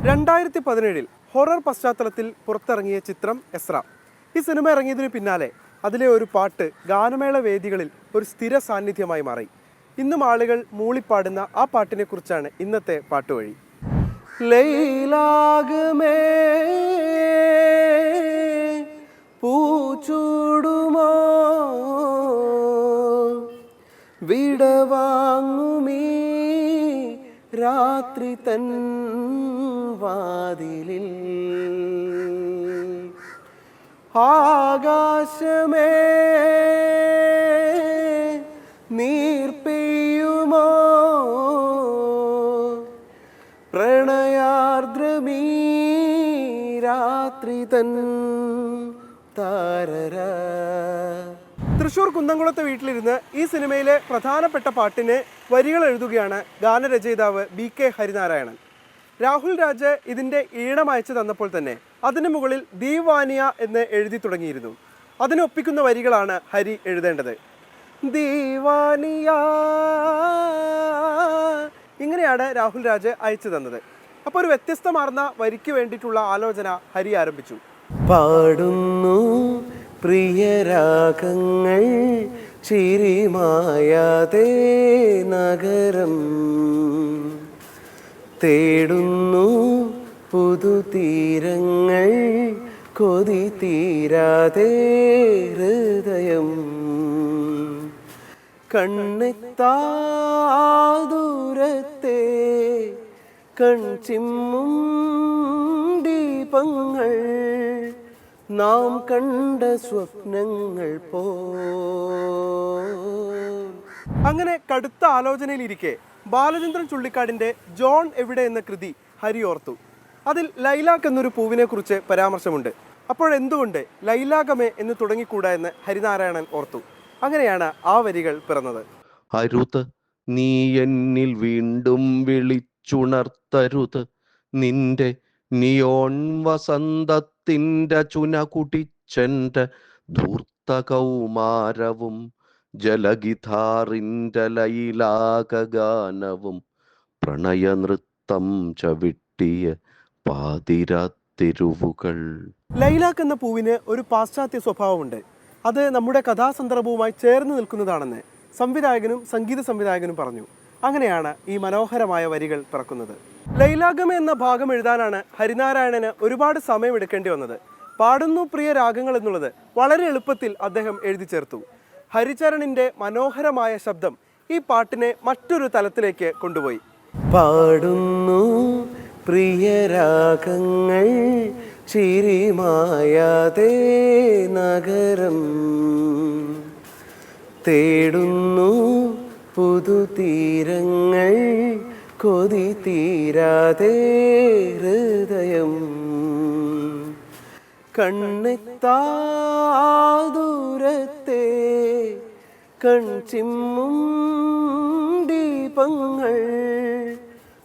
2017 horror പശ്ചാത്തലത്തിൽ പുറത്തിറങ്ങിയ ചിത്രം എസ്ര. ഈ സിനിമ ഇറങ്ങിയതിനു പിന്നാലെ അതിലെ ഒരു പാട്ട് ഗാനമേള വേദികളിൽ ഒരു സ്ഥിര സാന്നിധ്യമായി മാറി. ഇന്നും ആളുകൾ മൂളിപ്പാടുന്ന ആ പാട്ടിനെ കുറിച്ചാണ് ഇന്നത്തെ പാട്ടുവഴി. ലൈലാഗമേ പൂച്ചൂടുമോ വിടവാങ്ങുമീ രാത്രി തൻ വാതിലിൽ ആകാശമേ നീർ പെയ്യുമോ പ്രണയാർദ്രമീ രാത്രി തൻ താരര. തൃശ്ശൂർ കുന്നംകുളത്തെ വീട്ടിലിരുന്ന് ഈ സിനിമയിലെ പ്രധാനപ്പെട്ട പാട്ടിന് വരികൾ എഴുതുകയാണ് ഗാനരചയിതാവ് BK ഹരിനാരായണൻ. രാഹുൽ രാജ് ഇതിൻ്റെ ഈണം അയച്ചു തന്നപ്പോൾ തന്നെ അതിന് മുകളിൽ ദീവാനിയ എന്ന് എഴുതി തുടങ്ങിയിരുന്നു. അതിനൊപ്പിക്കുന്ന വരികളാണ് ഹരി എഴുതേണ്ടത്. ദീവാനിയ, ഇങ്ങനെയാണ് രാഹുൽ രാജ് അയച്ചു തന്നത്. അപ്പോൾ ഒരു വ്യത്യസ്തമാർന്ന വരിക്ക് വേണ്ടിയിട്ടുള്ള ആലോചന ഹരി ആരംഭിച്ചു. പാടുന്നു പ്രിയരാഗങ്ങൾ ചിരിമായാതെ നഗരം, തേടുന്നു പുതുതീരങ്ങൾ കൊതി തീരാതെ ഹൃദയം, കണ്ണെത്താ ദൂരത്തെ കൺചിമ്മും ദീപങ്ങൾ നാം കണ്ട സ്വപ്നങ്ങൾ പോ. അങ്ങനെ കടുത്ത ആലോചനയിലിരിക്കെ ബാലചന്ദ്രൻ ചുള്ളിക്കാടിൻ്റെ ജോൺ എവിടെ എന്ന കൃതി ഹരി ഓർത്തു. അതിൽ ലൈലാക്ക് എന്നൊരു പൂവിനെ കുറിച്ച് പരാമർശമുണ്ട്. അപ്പോഴെന്തുകൊണ്ട് ലൈലാഗമേ എന്ന് തുടങ്ങിക്കൂടാ എന്ന് ഹരിനാരായണൻ ഓർത്തു. അങ്ങനെയാണ് ആ വരികൾ പിറന്നത്. അരുത് നീ എന്നിൽ വീണ്ടും വിളിച്ചുണർത്തരുത് നിന്റെ നിയോൺ വസന്തത്തിൻ്റെ ചുന കുടിച്ചെൻ്റെ ധൂർത്ത കൗമാരവും ജലഗിതാറിൻ്റെ ലൈലാകഗാനവും പ്രണയനൃത്തം ചവിട്ടിയ പാതിരാത്തെരുവുകൾ. ലൈലാക്ക് എന്ന പൂവിന് ഒരു പാശ്ചാത്യ സ്വഭാവമുണ്ട്. അത് നമ്മുടെ കഥാസന്ദർഭവുമായി ചേർന്ന് നിൽക്കുന്നതാണെന്ന് സംവിധായകനും സംഗീത സംവിധായകനും പറഞ്ഞു. അങ്ങനെയാണ് ഈ മനോഹരമായ വരികൾ പിറക്കുന്നത്. ലൈലാഗമ എന്ന ഭാഗം എഴുതാനാണ് ഹരിനാരായണന് ഒരുപാട് സമയമെടുക്കേണ്ടി വന്നത്. പാടുന്നു പ്രിയ രാഗങ്ങൾ എന്നുള്ളത് വളരെ എളുപ്പത്തിൽ അദ്ദേഹം എഴുതി ചേർത്തു. ഹരിചരണിൻ്റെ മനോഹരമായ ശബ്ദം ഈ പാട്ടിനെ മറ്റൊരു തലത്തിലേക്ക് കൊണ്ടുപോയി. പാടുന്നു പ്രിയ രാഗങ്ങൾ ചിരിമായാതെ നഗരം, തേടുന്നു പുതുതീരങ്ങൾ കൊതി തീരാതെ ഹൃദയം, കണ്ണെത്താ ദൂരത്തെ കൺചിമ്മും ദീപങ്ങൾ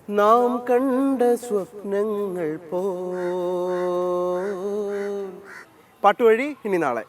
നാം കണ്ട സ്വപ്നങ്ങൾ പോ. പാട്ടുവഴി ഇനി നാളെ.